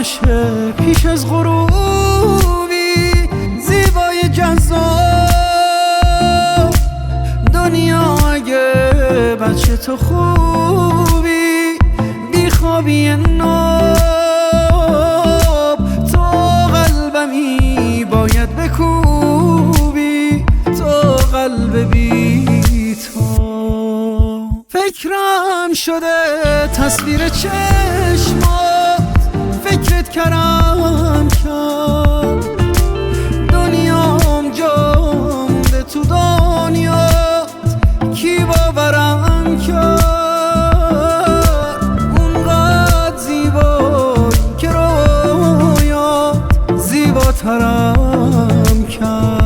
باشه پیش از غروبی زیبای جذاب دنیا اگه بچه تو خوبی بیخوابی ناب تو قلبمی باید بکوبی تو قلب بی تو فکرم شده تصویر چشمات فکرت کردم کرد دنیام جامده تو دنیات کی باورم کرد اونقدر زیبایی که رویات زیباترم کرد